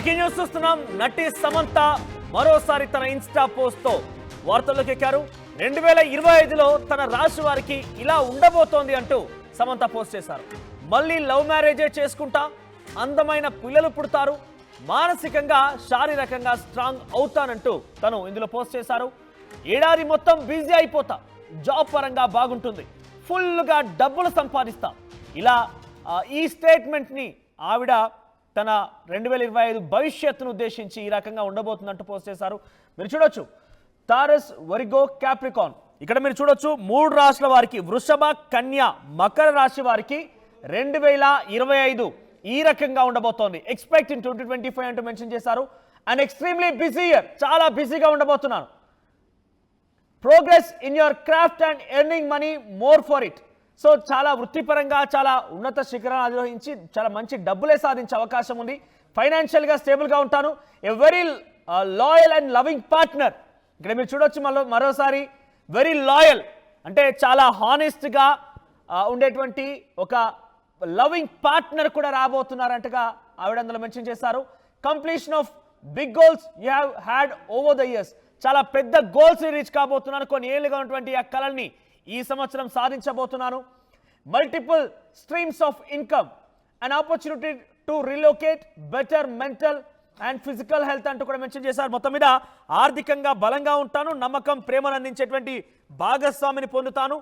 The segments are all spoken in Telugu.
బ్రేకింగ్ న్యూస్ చూస్తున్నాం. నటి సమంత మరోసారి తన ఇన్స్టా పోస్ట్ తో వార్తల్లోకి ఎక్కారు. 2025లో తన రాశి వారికి ఇలా ఉండబోతోంది అంటూ సమంత పోస్ట్ చేశారు. మళ్ళీ లవ్ మ్యారేజే చేసుకుంటా, అందమైన పిల్లలు పుడతారు, మానసికంగా శారీరకంగా స్ట్రాంగ్ అవుతానంటూ తను ఇందులో పోస్ట్ చేశారు. ఏడాది మొత్తం బిజీ అయిపోతా, జాబ్ పరంగా బాగుంటుంది, ఫుల్గా డబ్బులు సంపాదిస్తా, ఇలా ఈ స్టేట్మెంట్ని ఆవిడ తన 2025 భవిష్యత్తును ఉద్దేశించి ఈ రకంగా ఉండబోతుందంటూ పోస్ట్ చేశారు. మీరు చూడొచ్చు తారస్, వరిగో, క్యాప్రికాన్. ఇక్కడ మీరు చూడొచ్చు 3 రాశుల వారికి, వృషభ, కన్య, మకర రాశి వారికి 2025 ఈ రకంగా ఉండబోతోంది. ఎక్స్పెక్ట్ ఇన్ 2025 అంటూ మెన్షన్ చేశారు. అండ్ ఎక్స్ట్రీమ్లీ బిజీ ఇయర్, చాలా బిజీగా ఉండబోతున్నాను. Progress in your craft and earning money more for it. So చాలా వృత్తిపరంగా చాలా ఉన్నత శిఖరాన్ని అధిరోహించి చాలా మంచి డబ్బులే సాధించే అవకాశం ఉంది. ఫైనాన్షియల్గా స్టేబుల్గా ఉంటాను. A very loyal and loving partner. ఇక్కడ మీరు చూడొచ్చు మరోసారి వెరీ లాయల్ అంటే చాలా హానెస్ట్గా ఉండేటువంటి ఒక లవింగ్ పార్ట్నర్ కూడా రాబోతున్నారంటగా ఆవిడ అందులో మెన్షన్ చేశారు. Completion of big goals you have had over the years. చాలా పెద్ద గోల్స్ని రీచ్ కాబోతున్నాను. కొన్ని ఏళ్ళుగా ఉన్నటువంటి ఆ కళల్ని ఈ సంవత్సరం సాధించబోతున్నాను. Multiple streams of income, and opportunity to relocate, better mental and physical health అంటూ కూడా మెన్షన్ చేశారు. మొత్తం మీద ఆర్థికంగా బలంగా ఉంటాను, నమ్మకం, ప్రేమను అందించేటువంటి భాగస్వామిని పొందుతాను,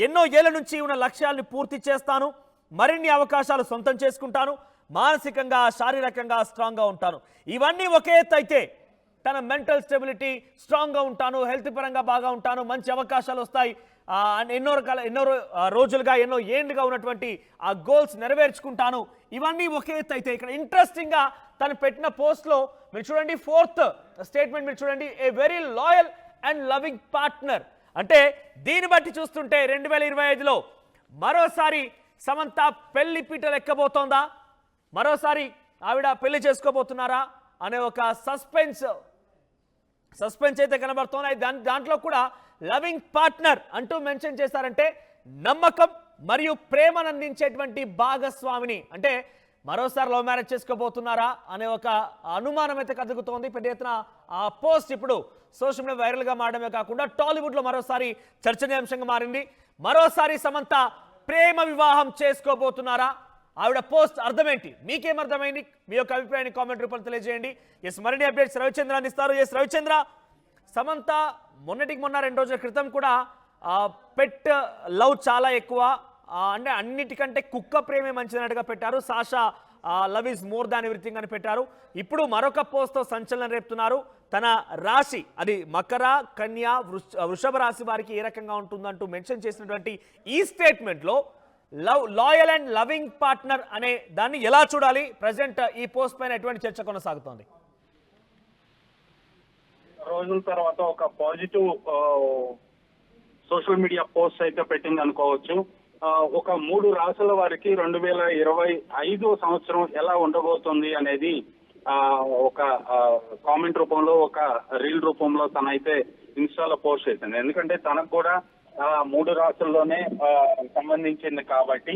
ఎన్నో ఏళ్ల నుంచి ఉన్న లక్ష్యాలను పూర్తి చేస్తాను, మరిన్ని అవకాశాలు సొంతం చేసుకుంటాను, మానసికంగా శారీరకంగా స్ట్రాంగ్గా ఉంటాను. ఇవన్నీ ఒకే ఎత్తు అయితే తన మెంటల్ స్టెబిలిటీ, స్ట్రాంగ్గా ఉంటాను, హెల్త్ పరంగా బాగా ఉంటాను, మంచి అవకాశాలు వస్తాయి, ఎన్నో రోజులుగా ఎన్నో ఏండ్లుగా ఉన్నటువంటి ఆ గోల్స్ నెరవేర్చుకుంటాను. ఇవన్నీ ఒకే ఎత్తు అయితే ఇక్కడ ఇంట్రెస్టింగ్గా తను పెట్టిన పోస్ట్లో మీరు చూడండి 4th స్టేట్మెంట్ మీరు చూడండి, a very loyal and loving partner. అంటే దీన్ని బట్టి చూస్తుంటే 2025లో మరోసారి సమంత పెళ్లి పీటలు ఎక్కబోతోందా, మరోసారి ఆవిడ పెళ్లి చేసుకోబోతున్నారా అనే ఒక సస్పెన్స్ అయితే కనబడుతోంది. దాంట్లో కూడా లవింగ్ పార్ట్నర్ అంటూ మెన్షన్ చేశారంటే నమ్మకం మరియు ప్రేమను అందించేటువంటి భాగస్వామిని, అంటే మరోసారి లవ్ మ్యారేజ్ చేసుకోబోతున్నారా అనే ఒక అనుమానం అయితే కదుగుతోంది. పెద్ద ఎత్తున ఆ పోస్ట్ ఇప్పుడు సోషల్ మీడియా వైరల్గా మారడమే కాకుండా టాలీవుడ్లో మరోసారి చర్చనీయాంశంగా మారింది. మరోసారి సమంత ప్రేమ వివాహం చేసుకోబోతున్నారా? ఆవిడ పోస్ట్ అర్థమేంటి? మీకేమర్థమైంది? మీ యొక్క అభిప్రాయాన్ని కామెంట్ రూపంలో తెలియజేయండి. మరిన్ని అప్డేట్స్ రవిచంద్ర అందిస్తారు. రవిచంద్ర, సమంత మొన్నటికి మొన్న 2 రోజుల క్రితం కూడా పెట్ లవ్ చాలా ఎక్కువ, అంటే అన్నిటికంటే కుక్క ప్రేమే మంచిదన్నట్టుగా పెట్టారు. Sasha love is more than everything అని పెట్టారు. ఇప్పుడు మరొక పోస్ట్తో సంచలనం రేపుతున్నారు. తన రాశి అది మకర, కన్య, వృషభ రాశి వారికి ఏ రకంగా ఉంటుందంటూ మెన్షన్ చేసినటువంటి ఈ స్టేట్మెంట్లో లాయల్ అండ్ లవింగ్ పార్ట్నర్ అనే దాన్ని ఎలా చూడాలి? ప్రజెంట్ ఈ పోస్ట్ పైన ఎటువంటి చర్చ కొనసాగుతోంది? రోజుల తర్వాత ఒక పాజిటివ్ సోషల్ మీడియా పోస్ట్ అయితే పెట్టింది అనుకోవచ్చు. ఒక 3 రాశుల వారికి 2025 సంవత్సరం ఎలా ఉండబోతుంది అనేది ఒక కామెంట్ రూపంలో, ఒక రీల్ రూపంలో తనైతే ఇన్స్టాలో పోస్ట్ చేసింది. ఎందుకంటే తనకు కూడా 3 రాశుల్లోనే సంబంధించింది కాబట్టి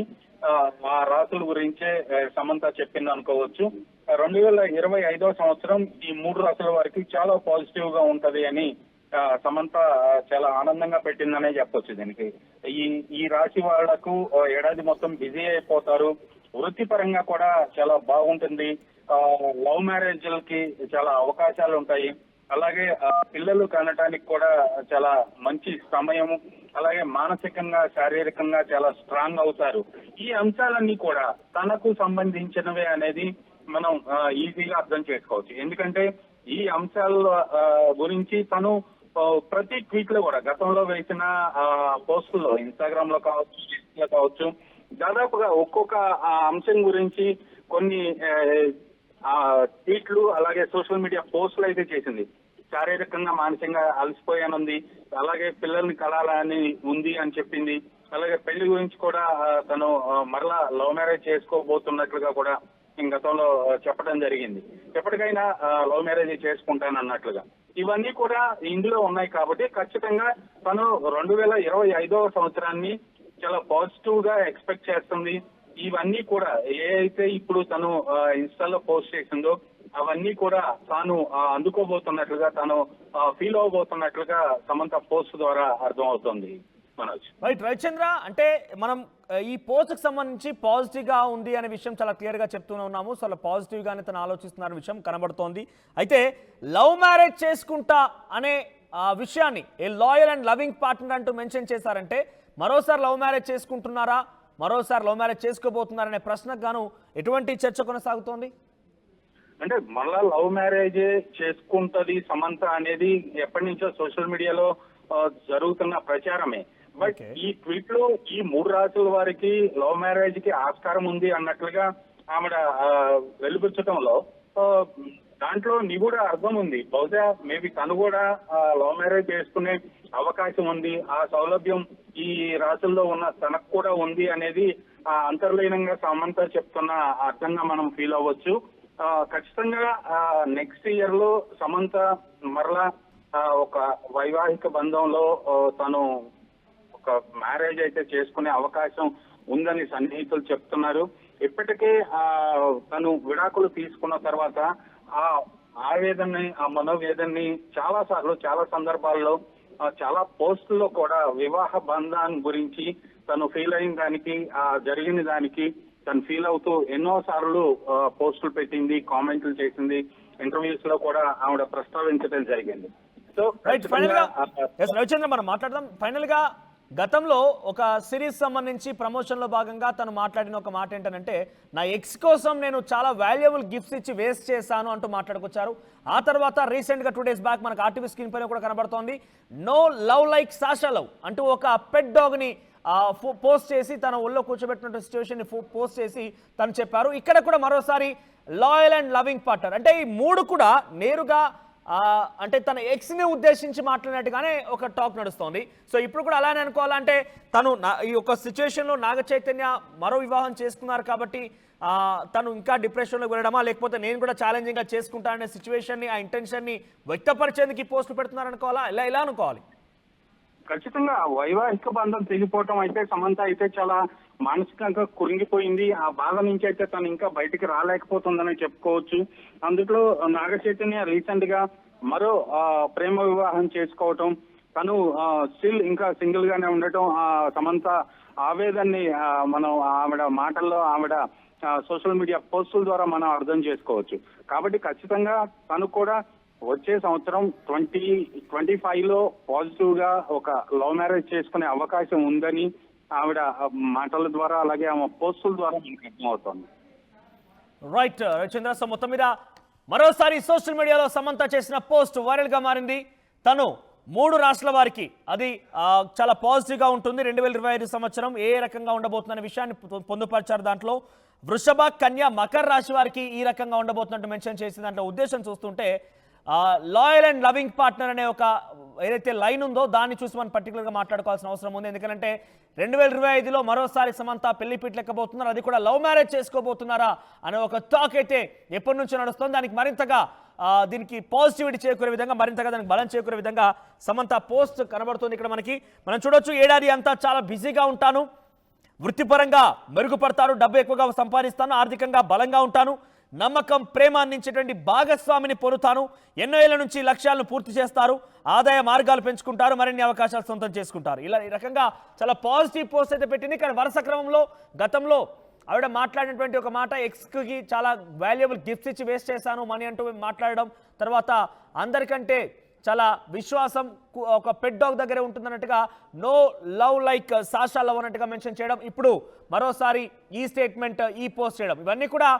ఆ రాశుల గురించే సమంత చెప్పింది అనుకోవచ్చు. 2025 సంవత్సరం ఈ 3 రాశుల వారికి చాలా పాజిటివ్ గా ఉంటది అని సమంత చాలా ఆనందంగా పెట్టిందనే చెప్పొచ్చు. దీనికి ఈ రాశి వాళ్లకు ఏడాది మొత్తం బిజీ అయిపోతారు, వృత్తిపరంగా కూడా చాలా బాగుంటుంది, లవ్ మ్యారేజ్లకి చాలా అవకాశాలు ఉంటాయి, అలాగే పిల్లలు కనటానికి కూడా చాలా మంచి సమయం, అలాగే మానసికంగా శారీరకంగా చాలా స్ట్రాంగ్ అవుతారు. ఈ అంశాలన్నీ కూడా తనకు సంబంధించినవే అనేది మనం ఈజీగా అర్థం చేసుకోవచ్చు. ఎందుకంటే ఈ అంశాల గురించి తను ప్రతి ట్వీట్ లో కూడా గతంలో వేసిన పోస్టుల్లో, ఇన్స్టాగ్రామ్ లో కావచ్చు, ఫేస్బుక్ లో కావచ్చు, దాదాపుగా ఒక్కొక్క అంశం గురించి కొన్ని ట్వీట్లు అలాగే సోషల్ మీడియా పోస్టులు అయితే చేసింది. శారీరకంగా మానసికంగా అలసిపోయానుంది, అలాగే పిల్లల్ని కలాలని ఉంది అని చెప్పింది, అలాగే పెళ్లి గురించి కూడా తను మరలా లవ్ మ్యారేజ్ చేసుకోబోతున్నట్లుగా కూడా గతంలో చెప్పడం జరిగింది. ఎప్పటికైనా లవ్ మ్యారేజ్ చేసుకుంటానన్నట్లుగా ఇవన్నీ కూడా ఇందులో ఉన్నాయి. కాబట్టి ఖచ్చితంగా తను 2025 సంవత్సరాన్ని చాలా పాజిటివ్ గా ఎక్స్పెక్ట్ చేస్తుంది. ఇవన్నీ కూడా ఏ అయితే ఇప్పుడు తను ఇన్స్టాలో పోస్ట్ చేసిందో అవన్నీ కూడా తాను అందుకోబోతున్నట్లుగా తాను ఫీల్ అవబోతున్నట్లుగా సమంత పోస్ట్ ద్వారా అర్థమవుతోంది మనోజ్. రైట్ రవిచంద్ర, అంటే మనం ఈ పోస్ట్కి సంబంధించి పాజిటివ్గా ఉంది అనే విషయం చాలా క్లియర్గా చెప్తూనే ఉన్నాము. సో అలా పాజిటివ్గానే తను ఆలోచిస్తున్న విషయం కనబడుతోంది. అయితే లవ్ మ్యారేజ్ చేసుకుంటా అనే విషయాన్ని ఏ లాయల్ అండ్ లవింగ్ పార్ట్నర్ అంటూ మెన్షన్ చేశారంటే మరోసారి లవ్ మ్యారేజ్ చేసుకుంటున్నారా, మరోసారి లవ్ మ్యారేజ్ చేసుకోబోతున్నారనే ప్రశ్నకు గాను ఎటువంటి చర్చ కొనసాగుతోంది? అంటే మళ్ళా లవ్ మ్యారేజే చేసుకుంటది సమంత అనేది ఎప్పటి నుంచో సోషల్ మీడియాలో జరుగుతున్న ప్రచారమే. బట్ ఈ ట్వీట్ లో ఈ 3 రాసుల వారికి లవ్ మ్యారేజ్ కి ఆస్కారం ఉంది అన్నట్లుగా ఆవిడ వెలుగుచ్చటంలో దాంట్లో నిగూఢ అర్థం ఉంది. బహుశా మేబీ తను కూడా లవ్ మ్యారేజ్ చేసుకునే అవకాశం ఉంది, ఆ సౌలభ్యం ఈ రాసుల్లో ఉన్న తనకు కూడా ఉంది అనేది అంతర్లీనంగా సమంత చెప్తున్న అర్థంగా మనం ఫీల్ అవ్వచ్చు. ఖచ్చితంగా నెక్స్ట్ ఇయర్ లో సమంత మరలా ఒక వైవాహిక బంధంలో తను ఒక మ్యారేజ్ అయితే చేసుకునే అవకాశం ఉందని సన్నిహితులు చెప్తున్నారు. ఇప్పటికే తను విడాకులు తీసుకున్న తర్వాత ఆ ఆవేదనని, ఆ మనోవేదనని చాలా సందర్భాల్లో చాలా పోస్టుల్లో కూడా వివాహ బంధాన్ని గురించి తను ఫీల్ అయిన దానికి, జరిగిన దానికి తను ఫీల్ అవుతూ ఎన్నో సార్లు పోస్టులు పెట్టింది, కామెంట్లు చేసింది, ఇంటర్వ్యూస్ లో కూడా ఆవిడ ప్రస్తావించడం జరిగింది. సో రవిచంద్ర, మనం మాట్లాడదాం. ఫైనల్ గా గతంలో ఒక సిరీస్ సంబంధించి ప్రమోషన్ లో భాగంగా తను మాట్లాడిన ఒక మాట ఏంటంటే, నా ఎక్స్ కోసం నేను చాలా వాల్యుబుల్ గిఫ్ట్స్ ఇచ్చి వేస్ట్ చేశాను అంటూ మాట్లాడుకొచ్చారు. ఆ తర్వాత రీసెంట్ గా 2 days బ్యాక్ మనకు ఆర్టీవీ స్క్రీన్ పైన కూడా కనబడుతోంది, no love like Sasha love అంటూ ఒక పెట్ డాగ్ ని పోస్ట్ చేసి తన ఒళ్ళో కూర్చోబెట్టిన సిచ్యువేషన్ ని పోస్ట్ చేసి తను చెప్పారు. ఇక్కడ కూడా మరోసారి లాయల్ అండ్ లవింగ్ పార్ట్నర్ అంటే ఈ 3 కూడా నేరుగా అంటే తన ఎక్స్ని ఉద్దేశించి మాట్లాడినట్టుగానే ఒక టాక్ నడుస్తోంది. సో ఇప్పుడు కూడా అలానే అనుకోవాలంటే తను ఈ యొక్క సిచ్యువేషన్లో నాగ చైతన్య మరో వివాహం చేసుకున్నారు కాబట్టి తను ఇంకా డిప్రెషన్లోకి వెళ్ళడమా, లేకపోతే నేను కూడా ఛాలెంజింగ్గా చేసుకుంటాననే సిచ్యువేషన్ని, ఆ ఇంటెన్షన్ని వ్యక్తపరిచేందుకు ఈ పోస్టులు పెడుతున్నారనుకోవాలా, ఇలా అనుకోవాలి? ఖచ్చితంగా వైవాహిక బంధం తెగిపోవటం అయితే సమంత అయితే చాలా మానసికంగా కురింగిపోయింది. ఆ బాధ నుంచి అయితే తను ఇంకా బయటికి రాలేకపోతుందని చెప్పుకోవచ్చు. అందులో నాగ చైతన్య రీసెంట్ గా మరో ప్రేమ వివాహం చేసుకోవటం, తను స్టిల్ ఇంకా సింగిల్ గానే ఉండటం, సమంత ఆవేదన్ని మనం ఆవిడ మాటల్లో, ఆవిడ సోషల్ మీడియా పోస్టుల ద్వారా మనం అర్థం చేసుకోవచ్చు. కాబట్టి ఖచ్చితంగా తను కూడా వచ్చే సంవత్సరం 2025 లో పాజిటివ్ గా ఒక లవ్ మ్యారేజ్ చేసుకునే అవకాశం ఉందని ఆవిడ మాటల ద్వారా, అలాగే ఆమె పోస్టుల ద్వారా మనకు అర్థమవుతోంది. రైట్ రవిచంద్ర, సో మొత్తం మీద మరోసారి సోషల్ మీడియాలో సమంత చేసిన పోస్ట్ వైరల్ గా మారింది. తను 3 రాష్ట్రాల వారికి అది చాలా పాజిటివ్ గా ఉంటుంది. 2025 సంవత్సరం ఏ రకంగా ఉండబోతుందనే విషయాన్ని పొందుపరిచారు. దాంట్లో వృషభ, కన్య, మకర రాశి వారికి ఈ రకంగా ఉండబోతున్నట్టు మెన్షన్ చేసిన దాంట్లో ఉద్దేశం చూస్తుంటే లాయల్ అండ్ లవింగ్ పార్ట్నర్ అనే ఒక ఏదైతే లైన్ ఉందో దాన్ని చూసి మనం పర్టికులర్గా మాట్లాడుకోవాల్సిన అవసరం ఉంది. ఎందుకంటే 2025లో మరోసారి సమంత పెళ్లి పీటలెక్కబోతున్నారు, అది కూడా లవ్ మ్యారేజ్ చేసుకోబోతున్నారా అనే ఒక టాక్ అయితే ఎప్పటి నుంచో నడుస్తుంది. దానికి మరింతగా దీనికి పాజిటివిటీ చేకూరే విధంగా, మరింతగా దానికి బలం చేకూరే విధంగా సమంత పోస్ట్ కనబడుతుంది. ఇక్కడ మనం చూడొచ్చు, ఏడాది అంతా చాలా బిజీగా ఉంటాను, వృత్తిపరంగా మెరుగుపడతారు, డబ్బు ఎక్కువగా సంపాదిస్తాను, ఆర్థికంగా బలంగా ఉంటాను, నమ్మకం, ప్రేమ అందించేటువంటి భాగస్వామిని పొందుతాను, ఎన్నో ఏళ్ల నుంచి లక్ష్యాలను పూర్తి చేస్తారు, ఆదాయ మార్గాలు పెంచుకుంటారు, మరిన్ని అవకాశాలు సొంతం చేసుకుంటారు. ఇలా ఈ రకంగా చాలా పాజిటివ్ పోస్ట్ అయితే పెట్టింది. కానీ వరుస క్రమంలో గతంలో ఆవిడ మాట్లాడినటువంటి ఒక మాట, ఎక్స్కి చాలా వాల్యుబుల్ గిఫ్ట్స్ ఇచ్చి వేస్ట్ చేశాను మనీ అంటూ మాట్లాడడం, తర్వాత అందరికంటే చాలా విశ్వాసం ఒక పెట్ డాగ్ దగ్గరే ఉంటుందన్నట్టుగా no love like Sasha love అన్నట్టుగా మెన్షన్ చేయడం, ఇప్పుడు మరోసారి ఈ స్టేట్మెంట్, ఈ పోస్ట్ చేయడం, ఇవన్నీ కూడా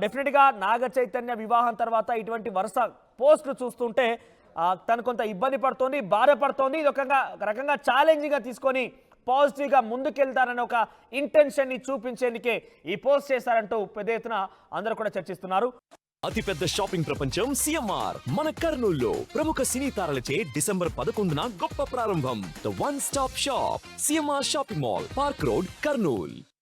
డెఫినెట్గా నాగ చైతన్య వివాహం తర్వాత ఇటువంటి వరుస పోస్టులు చూస్తుంటే తను కొంత ఇబ్బంది పడుతోంది, బాధపడుతోంది. ఇది ఒక రకంగా ఛాలెంజింగ్గా తీసుకొని పాజిటివ్గా ముందుకెళ్తారని ఒక ఇంటెన్షన్ని చూపించేందుకే ఈ పోస్ట్ చేశారంటూ పెద్ద ఎత్తున అందరూ కూడా చర్చిస్తున్నారు. అతిపెద్ద షాపింగ్ ప్రపంచం సిఎంఆర్ మన కర్నూలులో ప్రముఖ సినీ తారలచే డిసెంబర్ 11న గొప్ప ప్రారంభం. The one stop shop CMR shopping mall, park road, Kurnool.